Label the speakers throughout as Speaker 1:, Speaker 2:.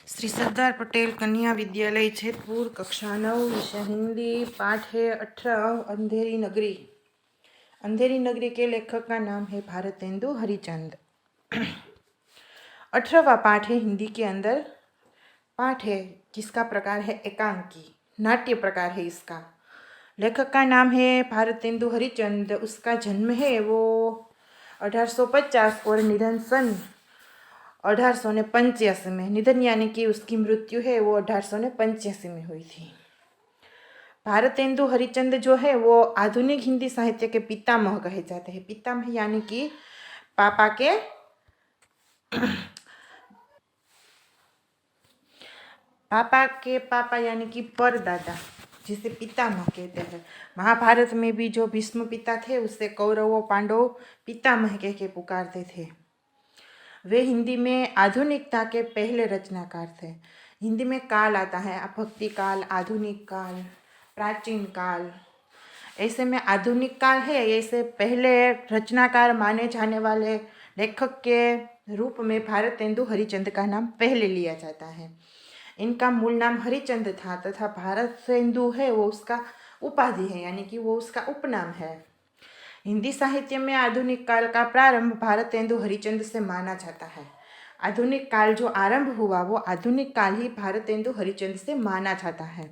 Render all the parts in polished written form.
Speaker 1: श्री सरदार पटेल कन्या विद्यालय जेतपुर कक्षा 9 विषय हिंदी पाठ है 18 अंधेरी नगरी। अंधेरी नगरी के लेखक का नाम है भारतेंदु हरिचंद। 18वां पाठ है हिंदी के अंदर। पाठ है जिसका प्रकार है एकांकी, नाट्य प्रकार है इसका। लेखक का नाम है भारतेंदु हरिचंद। उसका जन्म है वो 1850 और निधन सन 1885 में। निधन यानी कि उसकी मृत्यु है वो 1885 में हुई थी। भारतेंदु हरिचंद जो है वो आधुनिक हिंदी साहित्य के पितामह कहे जाते हैं। पितामह यानी कि पापा के पापा यानी कि परदादा, जिसे पितामह कहते हैं। महाभारत में भी जो भीष्म पिता थे उससे कौरवों पांडव पितामह कह के पुकारते थे। वे हिंदी में आधुनिकता के पहले रचनाकार थे। हिंदी में काल आता है, भक्ति काल, आधुनिक काल, प्राचीन काल। ऐसे में आधुनिक काल है, ऐसे पहले रचनाकार माने जाने वाले लेखक के रूप में भारतेंदु हरिचंद का नाम पहले लिया जाता है। इनका मूल नाम हरिचंद था तथा भारतेंदु है वो उसका उपाधि है, यानी कि वो उसका उपनाम है। हिंदी साहित्य में आधुनिक काल का प्रारंभ भारतेंदु हरिचंद से माना जाता है। आधुनिक काल जो आरंभ हुआ वो आधुनिक काल ही भारतेंदु हरिचंद से माना जाता है।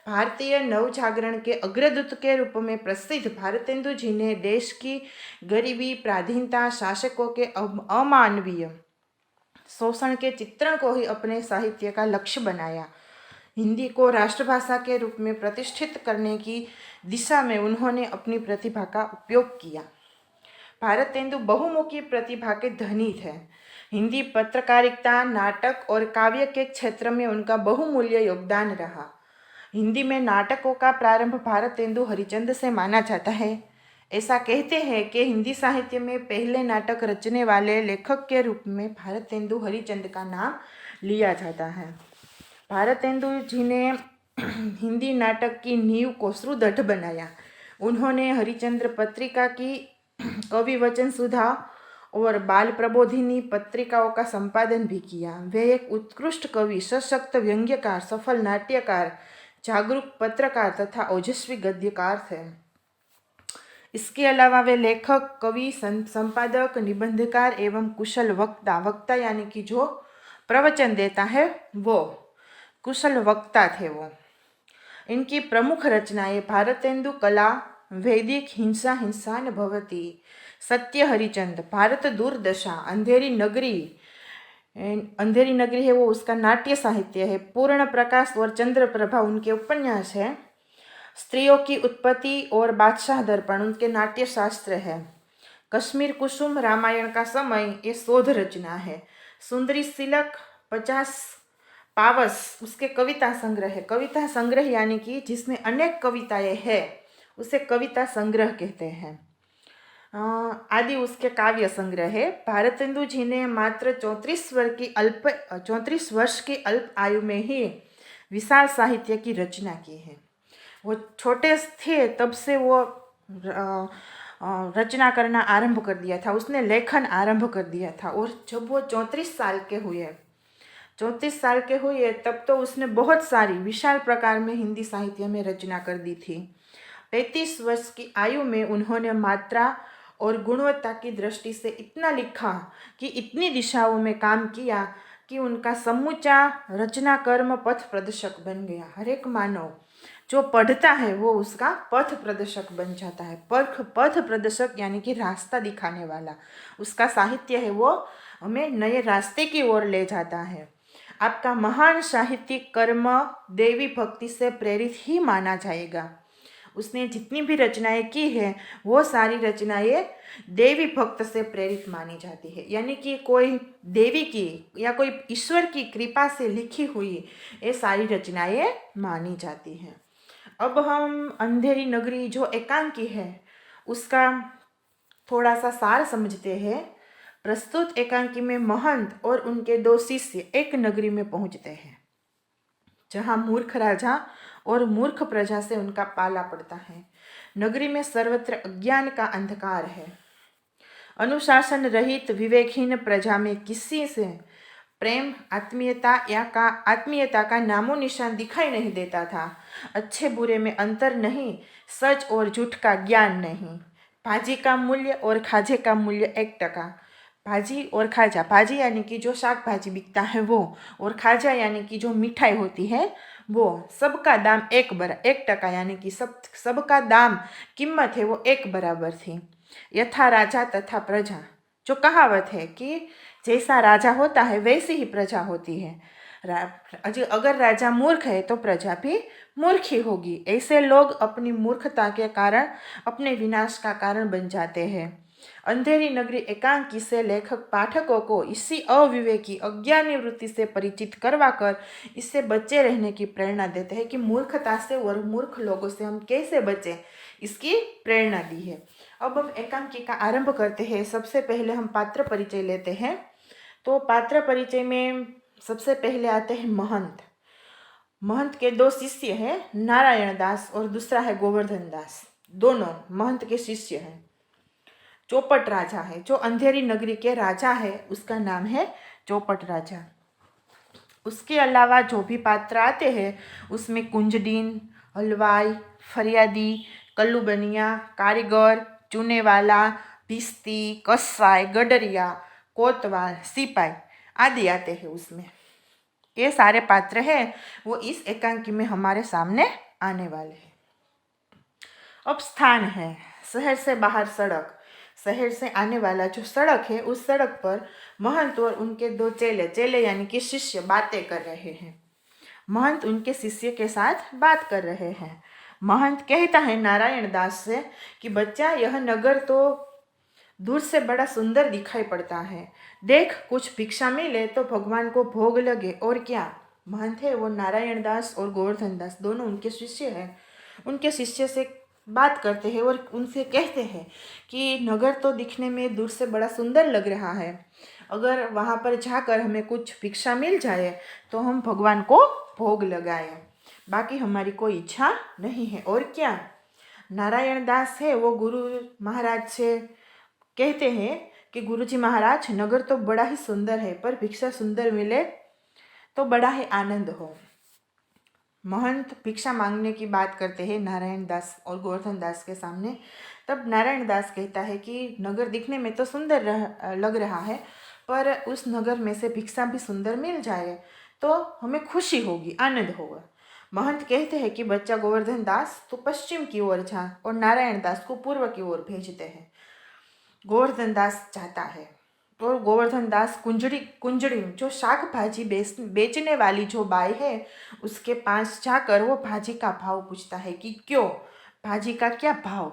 Speaker 1: भारतीय नव जागरण के अग्रदूत के रूप में प्रसिद्ध भारतेंदु जी ने देश की गरीबी, पराधीनता, शासकों के अमानवीय शोषण के चित्रण को ही अपने साहित्य का लक्ष्य बनाया। हिंदी को राष्ट्रभाषा के रूप में प्रतिष्ठित करने की दिशा में उन्होंने अपनी प्रतिभा का उपयोग किया। भारतेंदु बहुमुखी प्रतिभा के धनी थे। हिंदी पत्रकारिता, नाटक और काव्य के क्षेत्र में उनका बहुमूल्य योगदान रहा। हिंदी में नाटकों का प्रारंभ भारतेंदु हरिचंद से माना जाता है। ऐसा कहते हैं कि हिंदी साहित्य में पहले नाटक रचने वाले लेखक के रूप में भारतेंदु हरिचंद का नाम लिया जाता है। भारतेंदु जी ने हिंदी नाटक की नींव को सुदृढ़ बनाया। उन्होंने हरिचंद्र पत्रिका की कवि वचन सुधा और बाल प्रबोधिनी पत्रिकाओं का संपादन भी किया। वे एक उत्कृष्ट कवि, सशक्त व्यंग्यकार, सफल नाट्यकार, जागरूक पत्रकार तथा ओजस्वी गद्यकार थे। इसके अलावा वे लेखक, कवि, संपादक, निबंधकार एवं कुशल वक्ता यानी कि जो प्रवचन देता है वो कुशल वक्ता थे वो। इनकी प्रमुख रचनाएं भारतेंदु कला, वैदिक हिंसा न भवती, सत्य हरिचंद, भारत दुर्दशा, अंधेरी नगरी है वो उसका नाट्य साहित्य है, पूर्ण प्रकाश और चंद्र प्रभा उनके उपन्यास है, स्त्रियों की उत्पत्ति और बादशाह दर्पण उनके नाट्य शास्त्र है, कश्मीर कुसुम, रामायण का समय ये शोध रचना है, सुंदरी सिलक, 50 पावस उसके कविता संग्रह है। कविता संग्रह यानी कि जिसमें अनेक कविताएं हैं उसे कविता संग्रह कहते हैं। आदि उसके काव्य संग्रह है। भारतेंदु जी ने मात्र 34 वर्ष की अल्प आयु में ही विशाल साहित्य की रचना की है। वो छोटे थे तब से वो रचना करना आरंभ कर दिया था, उसने लेखन आरंभ कर दिया था। और जब वो 34 साल के हुए तब तो उसने बहुत सारी विशाल प्रकार में हिंदी साहित्य में रचना कर दी थी। 35 वर्ष की आयु में उन्होंने मात्रा और गुणवत्ता की दृष्टि से इतना लिखा कि इतनी दिशाओं में काम किया कि उनका समूचा रचना कर्म पथ प्रदर्शक बन गया। हर एक मानव जो पढ़ता है वो उसका पथ प्रदर्शक बन जाता है। पथ प्रदर्शक यानी कि रास्ता दिखाने वाला उसका साहित्य है, वो हमें नए रास्ते की ओर ले जाता है। आपका महान साहित्यिक कर्म देवी भक्ति से प्रेरित ही माना जाएगा। उसने जितनी भी रचनाएं की है वो सारी रचनाएं देवी भक्त से प्रेरित मानी जाती है, यानी कि कोई देवी की या कोई ईश्वर की कृपा से लिखी हुई ये सारी रचनाएं मानी जाती हैं। अब हम अंधेरी नगरी जो एकांकी है उसका थोड़ा सा सार समझते हैं। प्रस्तुत एकांकी में महंत और उनके 2 शिष्य एक नगरी में पहुंचते हैं जहां मूर्ख राजा और मूर्ख प्रजा से उनका पाला पड़ता है। नगरी में सर्वत्र अज्ञान का अंधकार है। अनुशासन रहित विवेकहीन प्रजा में किसी से प्रेम, आत्मीयता का नामो निशान दिखाई नहीं देता था। अच्छे बुरे में अंतर नहीं, सच और झूठ का ज्ञान नहीं। भाजी का मूल्य और खाजे का मूल्य 1 टका। भाजी और खाजा, भाजी यानी कि जो शाक भाजी बिकता है वो, और खाजा यानी कि जो मिठाई होती है वो। सबका दाम 1 टका यानी कि सबका दाम, कीमत है वो 1 बराबर थी। यथा राजा तथा प्रजा, जो कहावत है कि जैसा राजा होता है वैसी ही प्रजा होती है। अगर राजा मूर्ख है तो प्रजा भी मूर्ख ही होगी। ऐसे लोग अपनी मूर्खता के कारण अपने विनाश का कारण बन जाते हैं। अंधेरी नगरी एकांकी से लेखक पाठकों को इसी अविवेकी अज्ञानी वृत्ति से परिचित करवाकर इससे बचे रहने की प्रेरणा देते हैं कि मूर्खता से और मूर्ख लोगों से हम कैसे बचें, इसकी प्रेरणा दी है। अब हम एकांकी का आरंभ करते हैं। सबसे पहले हम पात्र परिचय लेते हैं। तो पात्र परिचय में सबसे पहले आते हैं महंत। महंत के 2 शिष्य हैं, नारायण दास और दूसरा है गोवर्धन दास। दोनों महंत के शिष्य हैं। चौपट राजा है, जो अंधेरी नगरी के राजा है उसका नाम है चौपट राजा। उसके अलावा जो भी पात्र आते हैं उसमें कुंजडीन, हलवाई, फरियादी, कल्लूबनिया, कारीगर, चूनेवाला, भिस्ती, कसाई, गडरिया, कोतवाल, सिपाही आदि आते हैं उसमें। ये सारे पात्र हैं वो इस एकांकी में हमारे सामने आने वाले हैं। अब स्थान है, शहर से बाहर सड़क। शहर से आने वाला जो सड़क है उस सड़क पर महंत और उनके 2 चेले यानी कि शिष्य बातें कर रहे हैं। महंत उनके शिष्य के साथ बात कर रहे हैं। महंत कहता है नारायण दास से कि बच्चा, यह नगर तो दूर से बड़ा सुंदर दिखाई पड़ता है। देख, कुछ भिक्षा मिले तो भगवान को भोग लगे, और क्या। महंत है वो नारायण दास और गोवर्धन दास, दोनों उनके शिष्य हैं। उनके शिष्य से बात करते हैं और उनसे कहते हैं कि नगर तो दिखने में दूर से बड़ा सुंदर लग रहा है। अगर वहाँ पर जाकर हमें कुछ भिक्षा मिल जाए तो हम भगवान को भोग लगाएं, बाकी हमारी कोई इच्छा नहीं है, और क्या। नारायण दास है वो गुरु महाराज से कहते हैं कि गुरुजी महाराज, नगर तो बड़ा ही सुंदर है, पर भिक्षा सुंदर मिले तो बड़ा ही आनंद हो। महंत भिक्षा मांगने की बात करते हैं नारायण दास और गोवर्धन दास के सामने। तब नारायण दास कहता है कि नगर दिखने में तो सुंदर लग रहा है, पर उस नगर में से भिक्षा भी सुंदर मिल जाए तो हमें खुशी होगी, आनंद होगा। महंत कहते हैं कि बच्चा गोवर्धन दास, तो पश्चिम की ओर जा, और नारायण दास को पूर्व की ओर भेजते हैं। गोवर्धन दास जाता है और गोवर्धन दास कुंजड़ी जो शाक भाजी बेचने वाली जो बाई है उसके पास जाकर वो भाजी का भाव पूछता है कि क्यों, भाजी का क्या भाव।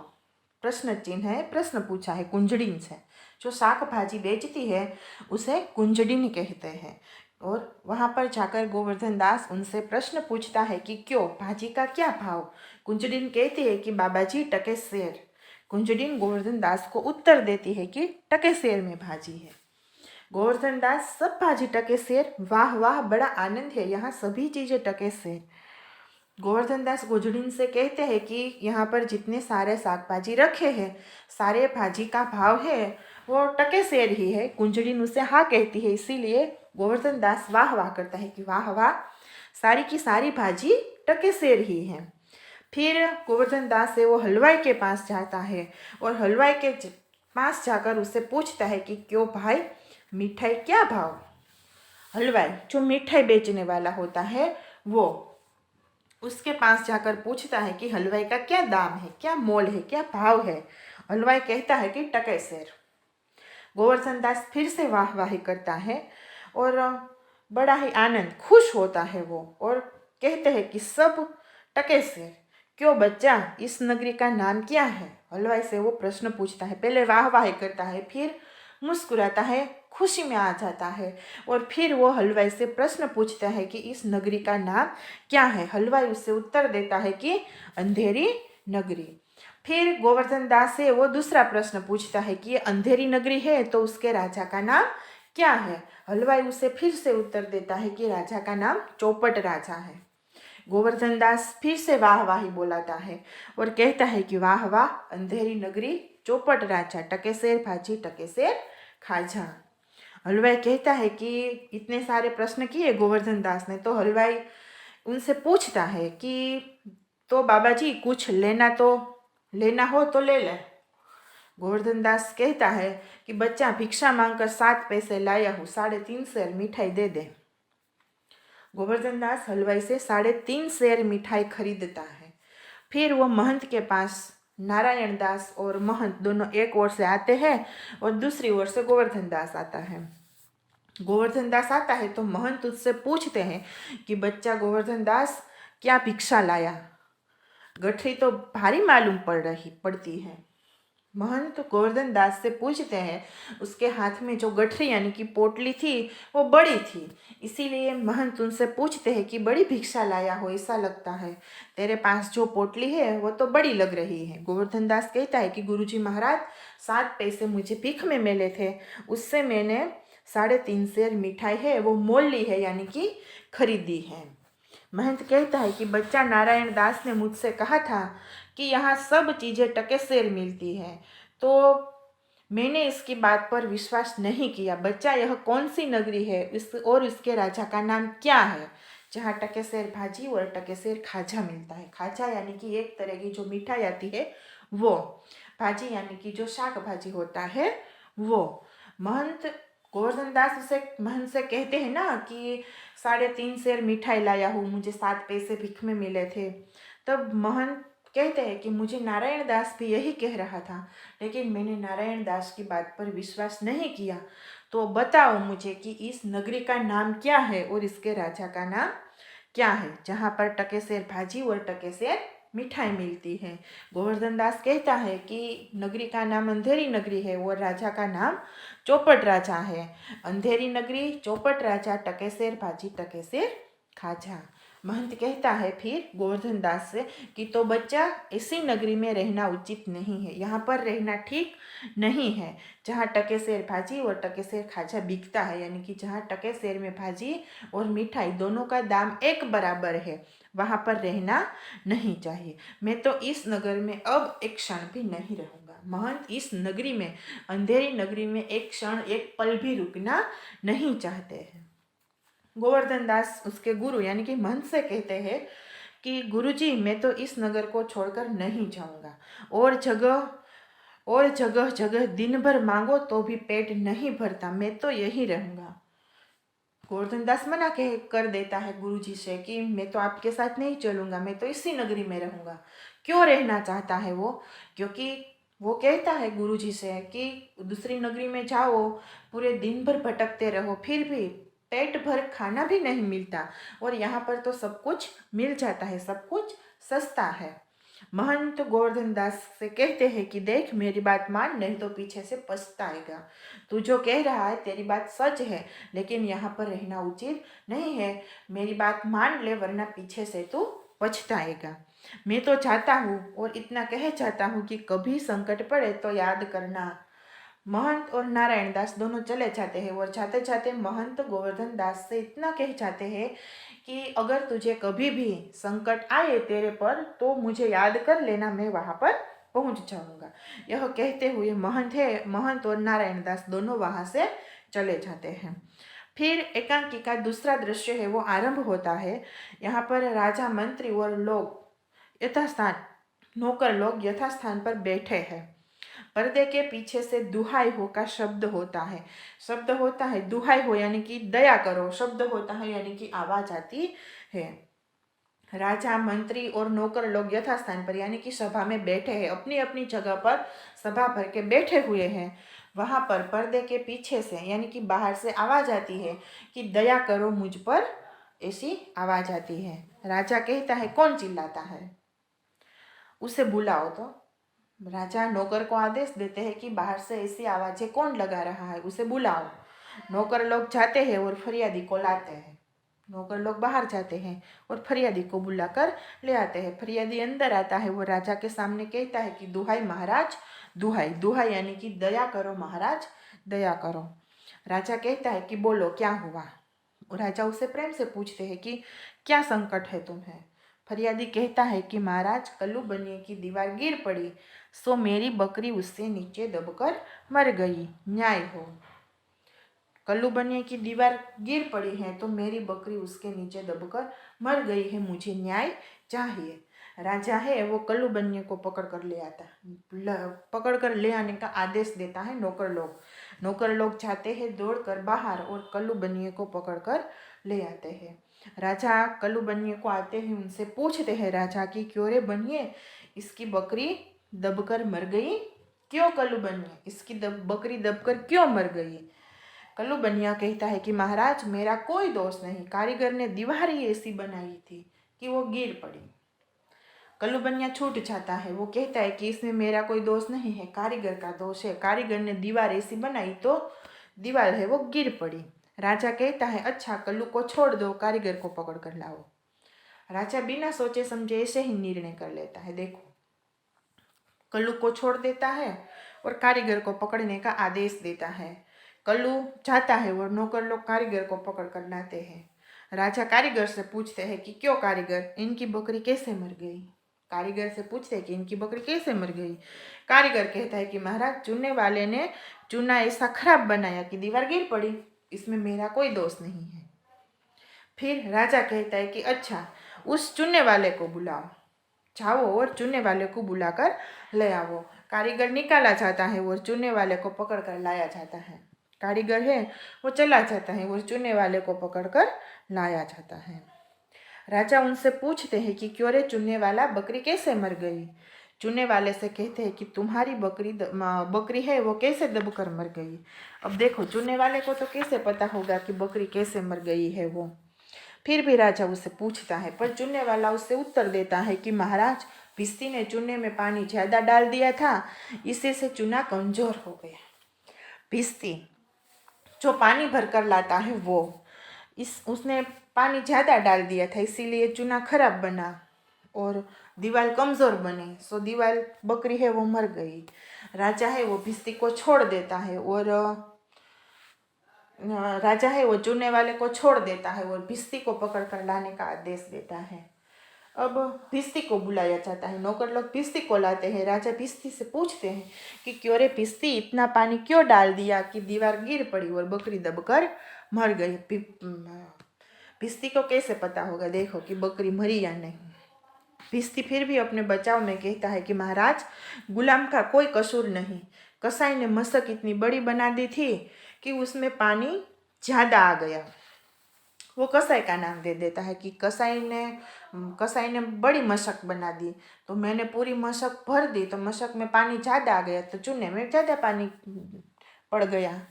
Speaker 1: प्रश्न चिन्ह है, प्रश्न पूछा है कुंजड़ीन से। जो शाक भाजी बेचती है उसे कुंजड़ीन कहते हैं। और वहाँ पर जाकर गोवर्धन दास उनसे प्रश्न पूछता है कि क्यों, भाजी का क्या भाव। कुंजड़ीन कहती है कि बाबा जी, टके सेर। कुंजड़ीन गोवर्धन दास को उत्तर देती है कि टके सेर में भाजी है। गोवर्धन दास, सब भाजी टके सेर, वाह वाह, बड़ा आनंद है, यहाँ सभी चीज़ें टके सेर। गोवर्धन दास कुंजड़ीन से कहते हैं कि यहाँ पर जितने सारे साग भाजी रखे हैं सारे भाजी का भाव है वो टके सेर ही है। कुंजड़ीन उसे हाँ कहती है, इसीलिए गोवर्धन दास वाह वाह करता है कि वाह वाह, सारी की सारी भाजी टके सेर ही है। फिर गोवर्धन दास है वो हलवाई के पास जाता है और हलवाई के पास जाकर उससे पूछता है कि क्यों भाई, मिठाई क्या भाव। हलवाई जो मिठाई बेचने वाला होता है वो उसके पास जाकर पूछता है कि हलवाई का क्या दाम है, क्या मोल है, क्या भाव है। हलवाई कहता है कि टके सेर। गोवर्धन दास फिर से वाहवाही करता है और बड़ा ही आनंद, खुश होता है वो, और कहते हैं कि सब टके सेर। क्यों बच्चा, इस नगरी का नाम क्या है। हलवाई से वो प्रश्न पूछता है, पहले वाहवाही करता है, फिर मुस्कुराता है, खुशी में आ जाता है, और फिर वो हलवाई से प्रश्न पूछता है कि इस नगरी का नाम क्या है। हलवाई उससे उत्तर देता है कि अंधेरी नगरी। फिर गोवर्धन दास से वो दूसरा प्रश्न पूछता है कि ये अंधेरी नगरी है तो उसके राजा का नाम क्या है। हलवाई उसे फिर से उत्तर देता है कि राजा का नाम चौपट राजा है। गोवर्धन दास फिर से वाह वाही बोलाता है और कहता है कि वाह वाह, अंधेरी नगरी, चौपट राजा, टके सेर भाजी, टके सेर खाजा। हलवाई कहता है कि इतने सारे प्रश्न किए गोवर्धन दास ने, तो हलवाई उनसे पूछता है कि तो बाबा जी कुछ लेना हो तो ले ले। गोवर्धन दास कहता है कि बच्चा भिक्षा मांगकर 7 पैसे लाया हूँ, 3.5 सेर मिठाई दे दे। गोवर्धन दास हलवाई से 3.5 सेर मिठाई खरीदता है। फिर वो महंत के पास नारायण दास और महंत दोनों एक ओर से आते हैं और दूसरी ओर से गोवर्धन दास आता है। गोवर्धन दास आता है तो महंत उससे पूछते हैं कि बच्चा गोवर्धन दास क्या भिक्षा लाया, गठरी तो भारी मालूम पड़ती है। महंत गोवर्धन दास से पूछते हैं, उसके हाथ में जो गठरी यानी कि पोटली थी वो बड़ी थी, इसीलिए महंत उनसे पूछते हैं कि बड़ी भिक्षा लाया हो ऐसा लगता है, तेरे पास जो पोटली है वो तो बड़ी लग रही है। गोवर्धन दास कहता है कि गुरुजी महाराज 7 पैसे मुझे भीख में मिले थे, उससे मैंने 3.5 सेर मिठाई है वो मोल ली है यानी कि खरीदी है। महंत कहता है कि बच्चा नारायण दास ने मुझसे कहा था कि यहाँ सब चीज़ें टके सेर मिलती है, तो मैंने इसकी बात पर विश्वास नहीं किया। बच्चा यह कौन सी नगरी है और इसके राजा का नाम क्या है जहाँ टके सेर भाजी और टके सेर खाजा मिलता है। खाजा यानी कि एक तरह की जो मिठाई आती है वो, भाजी यानी कि जो शाक भाजी होता है वो। महंत गोवर्धन दास महंत से कहते हैं ना कि 3.5 सेर मिठाई लाया हूँ, मुझे 7 पैसे भिख में मिले थे। तब महंत कहते हैं कि मुझे नारायण दास भी यही कह रहा था, लेकिन मैंने नारायण दास की बात पर विश्वास नहीं किया। तो बताओ मुझे कि इस नगरी का नाम क्या है और इसके राजा का नाम क्या है जहाँ पर टके सेर भाजी और टके सेर मिठाई मिलती है। गोवर्धन दास कहता है कि नगरी का नाम अंधेरी नगरी है और राजा का नाम चौपट राजा है। अंधेरी नगरी, चौपट राजा, टके सेर भाजी, टके सेर खाजा। महंत कहता है फिर गोवर्धन दास से कि तो बच्चा इसी नगरी में रहना उचित नहीं है, यहाँ पर रहना ठीक नहीं है जहाँ टके सेर भाजी और टके सेर खाजा बिकता है, यानी कि जहाँ टके सेर में भाजी और मिठाई दोनों का दाम एक बराबर है, वहाँ पर रहना नहीं चाहिए। मैं तो इस नगर में अब एक क्षण भी नहीं रहूँगा। महंत इस नगरी में, अंधेरी नगरी में एक क्षण एक पल भी रुकना नहीं चाहते हैं। गोवर्धन दास उसके गुरु यानी कि महंत से कहते हैं कि गुरुजी मैं तो इस नगर को छोड़कर नहीं जाऊंगा, और जगह जगह दिन भर मांगो तो भी पेट नहीं भरता, मैं तो यही रहूंगा। गोवर्धन दास मना कर देता है गुरुजी से कि मैं तो आपके साथ नहीं चलूंगा, मैं तो इसी नगरी में रहूंगा। क्यों रहना चाहता है वो? क्योंकि वो कहता है गुरुजी से कि दूसरी नगरी में जाओ, पूरे दिन भर भटकते रहो, फिर भी पेट भर खाना भी नहीं मिलता, और यहाँ पर तो सब कुछ मिल जाता है, सब कुछ सस्ता है। महंत गोवर्धन दास से कहते हैं कि देख मेरी बात मान, नहीं तो पीछे से पछताएगा। तू जो कह रहा है तेरी बात सच है, लेकिन यहाँ पर रहना उचित नहीं है, मेरी बात मान ले वरना पीछे से तू पछताएगा। मैं तो चाहता हूँ और इतना कह चाहता हूँ कि कभी संकट पड़े तो याद करना। महंत और नारायण दास दोनों चले जाते हैं और जाते जाते महंत गोवर्धन दास से इतना कह जाते हैं कि अगर तुझे कभी भी संकट आए तेरे पर तो मुझे याद कर लेना, मैं वहाँ पर पहुँच जाऊँगा। यह कहते हुए महंत और नारायण दास दोनों वहाँ से चले जाते हैं। फिर एकांकी का दूसरा दृश्य है वो आरंभ होता है। यहाँ पर राजा मंत्री और लोग यथास्थान, नौकर लोग यथास्थान पर बैठे हैं। पर्दे के पीछे से दुहाई हो का शब्द होता है दुहाई हो यानी कि दया करो, शब्द होता है यानी कि आवाज आती है। राजा मंत्री और नौकर लोग यथास्थान पर यानी कि सभा में बैठे हैं, अपनी अपनी जगह पर सभा भर के बैठे हुए हैं। वहां पर पर्दे के पीछे से यानी कि बाहर से आवाज आती है कि दया करो मुझ पर, ऐसी आवाज आती है। राजा कहता है कौन चिल्लाता है, उसे बुलाओ। तो राजा नौकर को आदेश देते हैं कि बाहर से ऐसी आवाजें कौन लगा रहा है, उसे बुलाओ। नौकर लोग जाते हैं और फरियादी को लाते हैं। नौकर लोग बाहर जाते हैं और फरियादी को बुलाकर ले आते हैं। फरियादी अंदर आता है, वो राजा के सामने कहता है कि दुहाई महाराज, दुहाई, दुहाई यानी कि दया करो महाराज, दया करो। राजा कहता है कि बोलो क्या हुआ। राजा उसे प्रेम से पूछते हैं कि क्या संकट है तुम्हें। फरियादी कहता है कि महाराज कल्लू बनिए की दीवार गिर पड़ी, सो मेरी बकरी उससे नीचे दबकर मर गई, न्याय हो। कल्लू बनिए की दीवार गिर पड़ी है तो मेरी बकरी उसके नीचे दबकर मर गई है, मुझे न्याय चाहिए। राजा है वो कल्लू बनिए को पकड़ कर ले आता, पकड़ कर ले आने का आदेश देता है नौकर लोग जाते हैं दौड़कर बाहर और कल्लू बनिए को पकड़ कर ले आते हैं। राजा कल्लू बनिए को आते हैं, उनसे पूछते हैं राजा की, क्यों रे बनिए, इसकी बकरी दबकर मर गई? क्यों कल्लू बनिए, इसकी बकरी दबकर क्यों मर गई? कल्लू बनिया कहता है कि महाराज मेरा कोई दोष नहीं, कारीगर ने दीवार ही ऐसी बनाई थी कि वो गिर पड़ी। कल्लू बनिया छूट जाता है, वो कहता है कि इसमें मेरा कोई दोष नहीं है, कारीगर का दोष है, कारीगर ने दीवार ऐसी बनाई तो दीवार है वो गिर पड़ी। राजा कहता है अच्छा कल्लू को छोड़ दो, कारीगर को पकड़ कर लाओ। राजा बिना सोचे समझे ऐसे ही निर्णय कर लेता है। देखो कल्लू को छोड़ देता है और कारीगर को पकड़ने का आदेश देता है। कल्लू जाता है और नौकर लोग कारीगर को पकड़ कर लाते हैं। राजा कारीगर से पूछते हैं कि क्यों कारीगर, इनकी बकरी कैसे मर गई? कारीगर से पूछते हैं कि इनकी बकरी कैसे मर गई? कारीगर कहता है कि महाराज चुनने वाले ने चूना ऐसा खराब बनाया कि दीवार गिर पड़ी, इसमें मेरा कोई दोष नहीं है। फिर राजा कहता है कि अच्छा उस चुनने वाले को बुलाओ, जाओ और चुनने वाले को बुलाकर ले आओ। कारीगर निकाला जाता है और चुनने वाले को पकड़ कर लाया जाता है। कारीगर है वो चला जाता है और चुनने वाले को पकड़कर लाया जाता है। राजा उनसे पूछते हैं कि क्यों रे चुनने वाला, बकरी कैसे मर गई? चुनने वाले से कहते हैं कि तुम्हारी बकरी है वो कैसे दबकर मर गई? अब देखो चुनने वाले को तो कैसे पता होगा कि बकरी कैसे मर गई है वो। फिर भी राजा उससे पूछता है, पर चुनने वाला उससे उत्तर देता है कि महाराज भिस्ती ने चूने में पानी ज़्यादा डाल दिया था, इसी से चूना कमज़ोर हो गया। भिस्ती जो पानी भरकर लाता है वो उसने पानी ज़्यादा डाल दिया था, इसीलिए चूना खराब बना और दीवार कमज़ोर बनी, सो दीवार बकरी है वो मर गई। राजा है वो भिस्ती को छोड़ देता है और राजा है वो चूने वाले को छोड़ देता है और भिस्ती को पकड़ कर लाने का आदेश देता है। अब भिस्ती को बुलाया जाता है, नौकर लोग भिस्ती को लाते हैं। राजा भिस्ती से पूछते हैं कि क्यों रे भिस्ती इतना पानी क्यों डाल दिया कि दीवार गिर पड़ी और बकरी दबकर मर गई? भिस्ती को कैसे पता होगा देखो कि बकरी मरी या नहीं? भिस्ती फिर भी अपने बचाव में कहता है कि महाराज गुलाम का कोई कसूर नहीं, कसाई ने मशक इतनी बड़ी बना दी थी कि उसमें पानी ज़्यादा आ गया। वो कसाई का नाम दे देता है कि कसाई ने बड़ी मशक बना दी, तो मैंने पूरी मशक भर दी तो मशक में पानी ज़्यादा आ गया तो चूने में ज़्यादा पानी पड़ गया,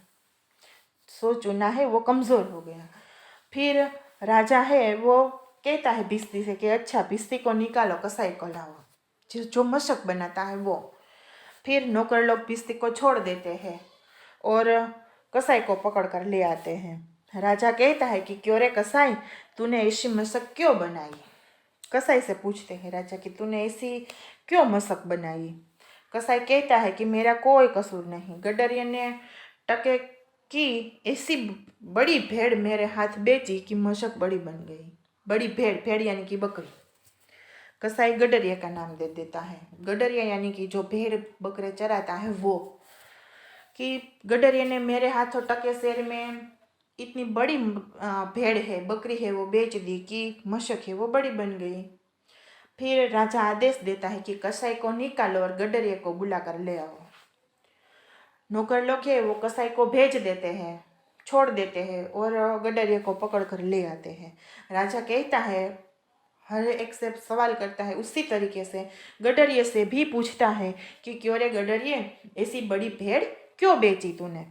Speaker 1: सो चूना है वो कमज़ोर हो गया। फिर राजा है वो कहता है भिस्ती से कि अच्छा भिस्ती को निकालो, कसाई को लाओ, जो मशक बनाता है वो। फिर नौकर लोग भिस्ती को छोड़ देते हैं और कसाई को पकड़ कर ले आते हैं। राजा कहता है कि क्यों रे कसाई तूने ऐसी मशक क्यों बनाई? कसाई से पूछते हैं राजा कि तूने ऐसी क्यों मशक बनाई? कसाई कहता है कि मेरा कोई कसूर नहीं, गडरिया ने टके की ऐसी बड़ी भेड़ मेरे हाथ बेची कि मशक बड़ी बन गई। बड़ी भेड़ यानी कि बकरी। कसाई गडरिया का नाम दे देता है। गडरिया यानी कि जो भेड़ बकरे चराता है वो, कि गडरिया ने मेरे हाथों टके शहर में इतनी बड़ी भेड़ है बकरी है वो बेच दी कि मशक है वो बड़ी बन गई। फिर राजा आदेश देता है कि कसाई को निकालो और गडरिया को बुलाकर ले आओ। नौकर लोग है वो कसाई को भेज देते हैं, छोड़ देते हैं और गडरिया को पकड़ कर ले आते हैं। राजा कहता है, हर एक से सवाल करता है, उसी तरीके से गडरिया से भी पूछता है कि क्यों रे गडरिया ऐसी बड़ी भेड़ क्यों बेची तूने?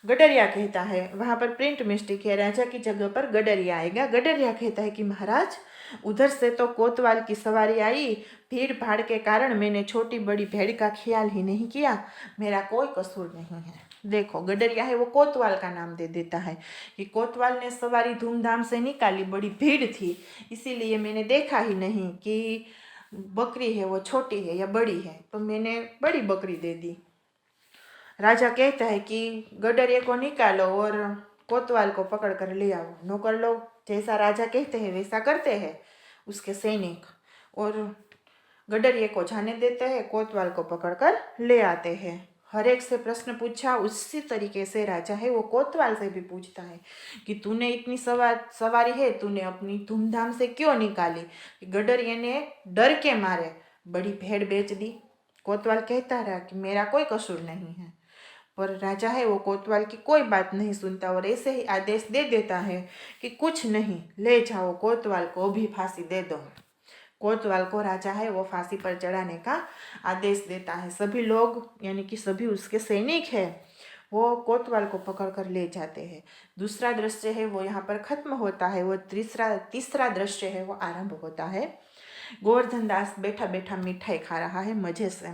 Speaker 1: गडरिया कहता है, वहाँ पर प्रिंट मिस्टेक है, राजा की जगह पर गडरिया आएगा। गडरिया कहता है कि महाराज उधर से तो कोतवाल की सवारी आई, भीड़ भाड़ के कारण मैंने छोटी बड़ी भेड़ का ख्याल ही नहीं किया, मेरा कोई कसूर नहीं है। देखो गडरिया है वो कोतवाल का नाम दे देता है कि कोतवाल ने सवारी धूमधाम से निकाली, बड़ी भीड़ थी, इसीलिए मैंने देखा ही नहीं कि बकरी है वो छोटी है या बड़ी है, तो मैंने बड़ी बकरी दे दी। राजा कहता है कि गडरिया को निकालो और कोतवाल को पकड़ कर ले आओ। नौकर लोग जैसा राजा कहते हैं वैसा करते हैं उसके सैनिक, और गडरिया को जाने देते हैं, कोतवाल को पकड़ कर ले आते हैं। हर एक से प्रश्न पूछा। उसी तरीके से राजा है वो कोतवाल से भी पूछता है कि तूने इतनी सवारी है, तूने अपनी धूमधाम से क्यों निकाली? गडरिये ने डर के मारे बड़ी भेड़ बेच दी। कोतवाल कहता रहा कि मेरा कोई कसूर नहीं है, पर राजा है वो कोतवाल की कोई बात नहीं सुनता और ऐसे ही आदेश दे देता है कि कुछ नहीं, ले जाओ कोतवाल को भी फांसी दे दो। कोतवाल को राजा है वो फांसी पर चढ़ाने का आदेश देता है। सभी लोग यानी कि सभी उसके सैनिक है वो कोतवाल को पकड़ कर ले जाते हैं। दूसरा दृश्य है वो यहाँ पर खत्म होता है। वो तीसरा दृश्य है वो आरंभ होता है। गोवर्धन दास बैठा बैठा मिठाई खा रहा है, मजे से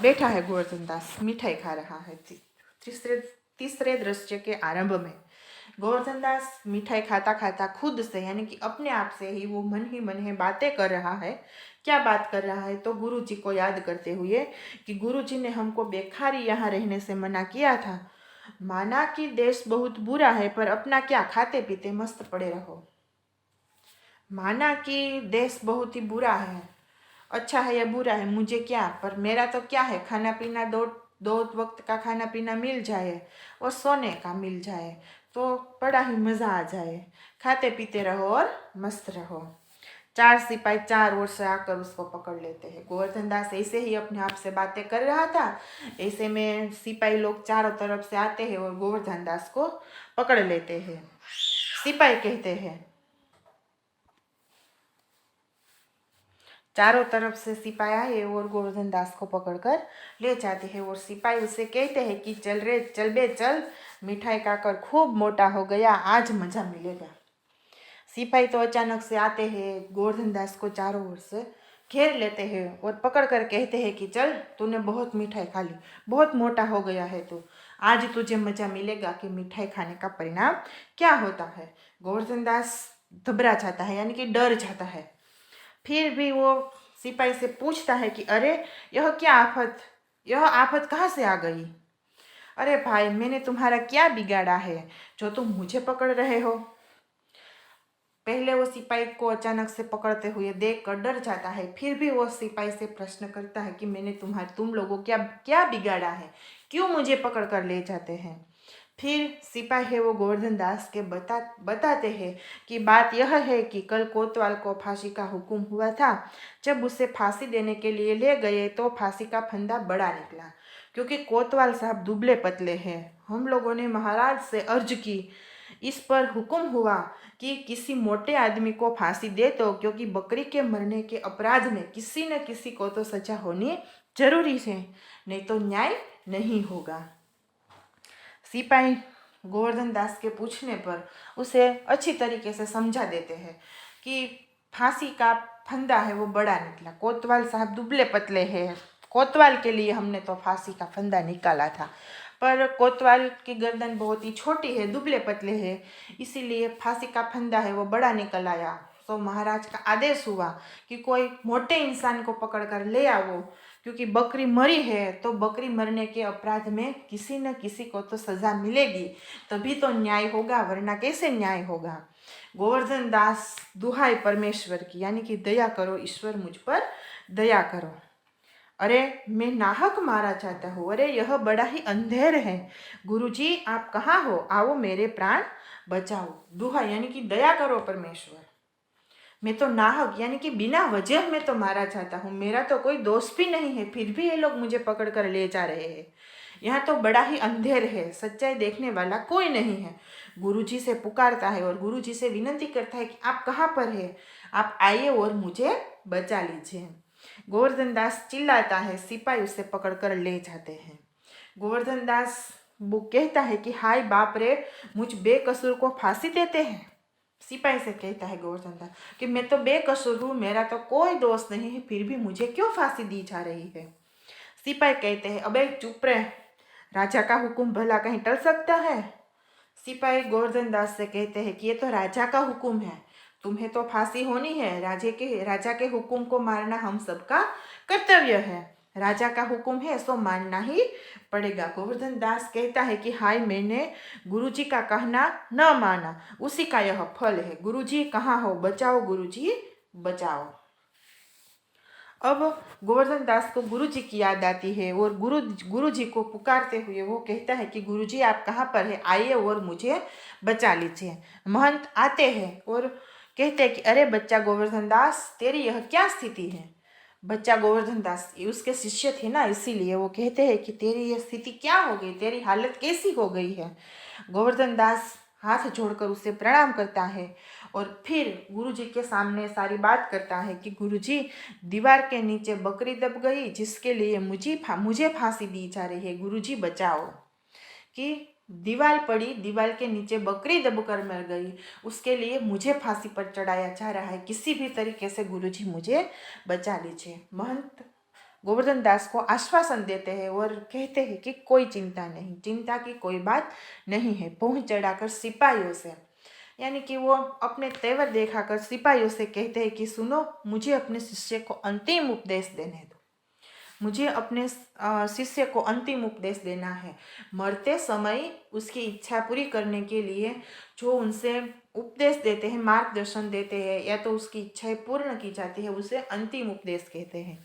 Speaker 1: बैठा है गोवर्धन दास, मिठाई खा रहा है। तीसरे दृश्य के आरंभ में गोवर्धन दास मिठाई खाता खाता खुद से यानी कि अपने आप से ही वो मन ही मन है बातें कर रहा है। क्या बात कर रहा है? तो गुरुजी को याद करते हुए कि गुरुजी ने हमको बेखारी यहाँ रहने से मना किया था। माना कि देश बहुत बुरा है, पर अपना क्या, खाते पीते मस्त पड़े रहो। माना कि देश बहुत ही बुरा है, अच्छा है या बुरा है मुझे क्या, पर मेरा तो क्या है, खाना पीना दो वक्त का खाना पीना मिल जाए और सोने का मिल जाए तो बड़ा ही मज़ा आ जाए। खाते पीते रहो और मस्त रहो। 4 सिपाही 4 ओर से आकर उसको पकड़ लेते हैं। गोवर्धन दास ऐसे ही अपने आप से बातें कर रहा था, ऐसे में सिपाही लोग चारों तरफ से आते हैं और गोवर्धन दास को पकड़ लेते हैं। सिपाही कहते हैं, चारों तरफ से सिपाही आए और गोवर्धन दास को पकड़कर ले जाते हैं और सिपाही उसे कहते हैं कि चल रे चल बे चल, मिठाई खाकर खूब मोटा हो गया, आज मज़ा मिलेगा। सिपाही तो अचानक से आते हैं, गोवर्धन दास को चारों ओर से घेर लेते हैं और पकड़ कर कहते हैं कि चल, तूने बहुत मिठाई खा ली, बहुत मोटा हो गया है तू, आज तुझे मज़ा मिलेगा कि मिठाई खाने का परिणाम क्या होता है। गोवर्धन दास घबरा जाता है यानी कि डर जाता है। फिर भी वो सिपाही से पूछता है कि अरे यह आफत कहाँ से आ गई? अरे भाई, मैंने तुम्हारा क्या बिगाड़ा है जो तुम मुझे पकड़ रहे हो? पहले वो सिपाही को अचानक से पकड़ते हुए देख कर डर जाता है, फिर भी वो सिपाही से प्रश्न करता है कि मैंने तुम लोगों क्या क्या बिगाड़ा है, क्यों मुझे पकड़ कर ले जाते हैं? फिर सिपाही है वो गोवर्धन दास के बताते हैं कि बात यह है कि कल कोतवाल को फांसी का हुक्म हुआ था। जब उसे फांसी देने के लिए ले गए तो फांसी का फंदा बड़ा निकला, क्योंकि कोतवाल साहब दुबले पतले हैं। हम लोगों ने महाराज से अर्ज की, इस पर हुक्म हुआ कि किसी मोटे आदमी को फांसी दे दो, क्योंकि बकरी के मरने के अपराध में किसी न किसी को तो सजा होनी जरूरी है, नहीं तो न्याय नहीं होगा। सिपाही गोवर्धन दास के पूछने पर उसे अच्छी तरीके से समझा देते हैं कि फांसी का फंदा है वो बड़ा निकला, कोतवाल साहब दुबले पतले हैं, कोतवाल के लिए हमने तो फांसी का फंदा निकाला था, पर कोतवाल की गर्दन बहुत ही छोटी है, दुबले पतले है, इसीलिए फांसी का फंदा है वो बड़ा निकल आया। तो महाराज का आदेश हुआ कि कोई मोटे इंसान को पकड़ कर ले आओ, क्योंकि बकरी मरी है तो बकरी मरने के अपराध में किसी न किसी को तो सज़ा मिलेगी, तभी तो न्याय होगा, वरना कैसे न्याय होगा। गोवर्धन दास, दुहाई परमेश्वर की, यानी कि दया करो ईश्वर, मुझ पर दया करो। अरे मैं नाहक मारा चाहता हूँ, अरे यह बड़ा ही अंधेर है, गुरुजी आप कहाँ हो, आओ मेरे प्राण बचाओ। दुहा यानी कि दया करो परमेश्वर, मैं तो नाहक यानी कि बिना वजह में तो मारा जाता हूँ, मेरा तो कोई दोस्त भी नहीं है, फिर भी ये लोग मुझे पकड़ कर ले जा रहे हैं। यहाँ तो बड़ा ही अंधेर है, सच्चाई देखने वाला कोई नहीं है। गुरुजी से पुकारता है और गुरुजी से विनती करता है कि आप कहाँ पर है, आप आइए और मुझे बचा लीजिए। गोवर्धन दास चिल्लाता है, सिपाही उसे पकड़ कर ले जाते हैं। गोवर्धन दास वो कहता है कि हाय बाप रे, मुझ बेकसूर को फांसी देते हैं। सिपाही से कहता है गोवर्धन दास कि मैं तो बेकसूर हूँ, मेरा तो कोई दोष नहीं है, फिर भी मुझे क्यों फांसी दी जा रही है? सिपाही कहते हैं अबे चुप रहे, राजा का हुक्म भला कहीं टल सकता है? सिपाही गोवर्धन दास से कहते हैं कि ये तो राजा का हुक्म है, तुम्हें तो फांसी होनी है, राजा के हुक्म को मारना हम सबका कर्तव्य है, राजा का हुक्म है सो मानना ही पड़ेगा। गोवर्धन दास कहता है कि हाय मैंने गुरुजी का कहना न माना, उसी का यह फल है, गुरुजी कहाँ हो, बचाओ गुरुजी बचाओ। अब गोवर्धन दास को गुरु जी की याद आती है और गुरु जी को पुकारते हुए वो कहता है कि गुरु जी आप कहाँ पर है, आइए और मुझे बचा लीजिए। महंत आते हैं और कहते हैं कि अरे बच्चा गोवर्धन दास, तेरी यह क्या स्थिति है। बच्चा गोवर्धन दास ये उसके शिष्य थे ना, इसीलिए वो कहते हैं कि तेरी यह स्थिति क्या हो गई, तेरी हालत कैसी हो गई है। गोवर्धन दास हाथ जोड़कर उसे प्रणाम करता है और फिर गुरुजी के सामने सारी बात करता है कि गुरुजी, दीवार के नीचे बकरी दब गई जिसके लिए मुझे फांसी दी जा रही है, गुरुजी बचाओ। कि दीवार पड़ी, दीवार के नीचे बकरी दबकर मर गई, उसके लिए मुझे फांसी पर चढ़ाया जा रहा है, किसी भी तरीके से गुरुजी मुझे बचा लीजिए। महंत गोवर्धन दास को आश्वासन देते हैं और कहते हैं कि कोई चिंता नहीं, चिंता की कोई बात नहीं है। पहुंच चढ़ाकर सिपाहियों से, यानी कि वो अपने तेवर दिखाकर सिपाहियों से कहते हैं कि सुनो, मुझे अपने शिष्य को अंतिम उपदेश देने दो, मुझे अपने शिष्य को अंतिम उपदेश देना है। मरते समय उसकी इच्छा पूरी करने के लिए जो उनसे उपदेश देते हैं, मार्गदर्शन देते हैं, या तो उसकी इच्छाएं पूर्ण की जाती है, उसे अंतिम उपदेश कहते हैं।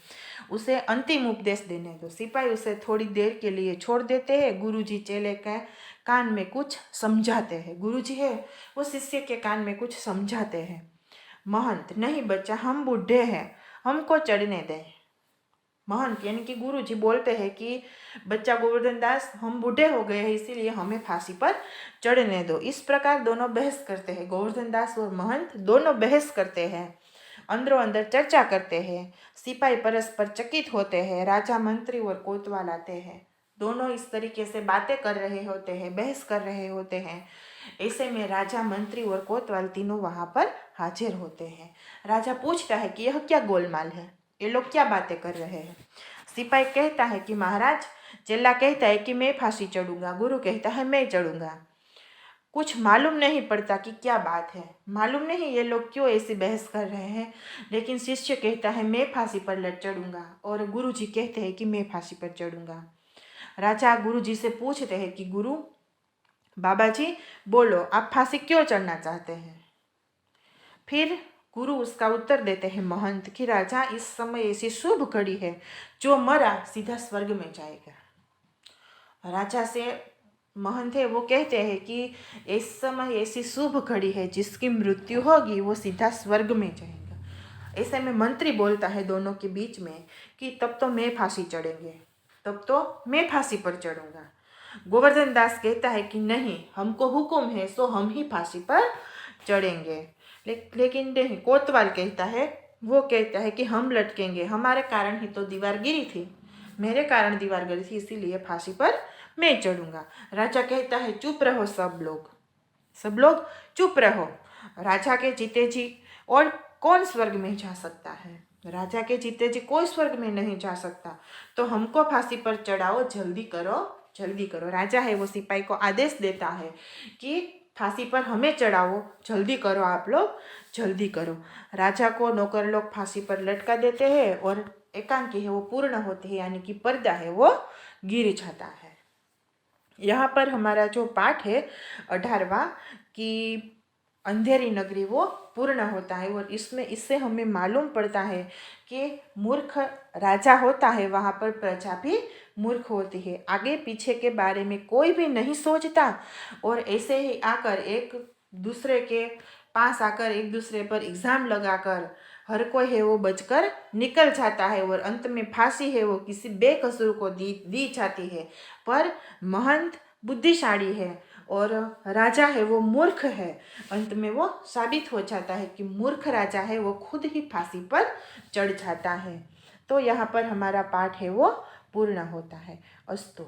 Speaker 1: उसे अंतिम उपदेश देने दो। सिपाही उसे थोड़ी देर के लिए छोड़ देते हैं। गुरुजी चेले के कान में कुछ समझाते हैं। गुरुजी है वो शिष्य के कान में कुछ समझाते हैं। महंत, नहीं बच्चा, हम बूढ़े हैं, हमको चढ़ने दें। महंत यानी कि गुरु जी बोलते हैं कि बच्चा गोवर्धन दास, हम बूढ़े हो गए हैं, इसीलिए हमें फांसी पर चढ़ने दो। इस प्रकार दोनों बहस करते हैं, गोवर्धन दास और महंत दोनों बहस करते हैं, अंदरों अंदर चर्चा करते हैं। सिपाही परस्पर चकित होते हैं। राजा, मंत्री और कोतवाल आते हैं। दोनों इस तरीके से बातें कर रहे होते हैं, बहस कर रहे होते हैं। ऐसे में राजा, मंत्री और कोतवाल तीनों वहाँ पर हाजिर होते हैं। राजा पूछता है कि यह क्या गोलमाल है, ये लोग क्या बातें कर रहे हैं। सिपाही कहता है कि महाराज, चेला कहता है कि मैं फांसी चढ़ूंगा, गुरु कहता है मैं चढ़ूंगा। कुछ मालूम नहीं पड़ता कि क्या बात है, मालूम नहीं ये लोग क्यों ऐसी बहस कर रहे हैं, लेकिन शिष्य कहता है मैं फांसी पर लट चढ़ूंगा और गुरु जी कहते हैं कि मैं फांसी पर चढ़ूंगा। राजा गुरु जी से पूछते हैं कि गुरु बाबा जी बोलो, आप फांसी क्यों चढ़ना चाहते हैं। फिर गुरु उसका उत्तर देते हैं महंत कि राजा, इस समय ऐसी शुभ घड़ी है, जो मरा सीधा स्वर्ग में जाएगा। राजा से महंत है वो कहते हैं कि इस समय ऐसी शुभ घड़ी है, जिसकी मृत्यु होगी वो सीधा स्वर्ग में जाएगा। ऐसे में मंत्री बोलता है दोनों के बीच में कि तब तो मैं फांसी चढ़ेंगे, तब तो मैं फांसी पर चढ़ूंगा। गोवर्धन दास कहता है कि नहीं, हमको हुक्म है सो हम ही फांसी पर चढ़ेंगे। लेकिन नहीं, कोतवाल कहता है, वो कहता है कि हम लटकेंगे, हमारे कारण ही तो दीवार गिरी थी, मेरे कारण दीवार गिरी थी, इसीलिए फांसी पर मैं चढ़ूंगा। राजा कहता है चुप रहो सब लोग चुप रहो। राजा के जीते जी और कौन स्वर्ग में जा सकता है, राजा के जीते जी कोई स्वर्ग में नहीं जा सकता, तो हमको फांसी पर चढ़ाओ, जल्दी करो जल्दी करो। राजा है वो सिपाही को आदेश देता है कि फांसी पर हमें चढ़ाओ, जल्दी करो आप लोग, जल्दी करो। राजा को नौकर लोग फांसी पर लटका देते हैं और एकांकी है वो पूर्ण होती है, यानी कि पर्दा है वो गिर जाता है। यहाँ पर हमारा जो पाठ है 18वां कि अंधेरी नगरी वो पूर्ण होता है और इससे हमें मालूम पड़ता है कि मूर्ख राजा होता है, वहाँ पर प्रजा भी मूर्ख होती है, आगे पीछे के बारे में कोई भी नहीं सोचता और ऐसे ही आकर एक दूसरे के पास आकर एक दूसरे पर इल्ज़ाम लगाकर हर कोई है वो बचकर निकल जाता है और अंत में फांसी है वो किसी बेकसूर को दी जाती है। पर महंत बुद्धिशाली है और राजा है वो मूर्ख है। अंत में वो साबित हो जाता है कि मूर्ख राजा है वो खुद ही फांसी पर चढ़ जाता है। तो यहाँ पर हमारा पाठ है वो पूर्ण होता है। अस्तु।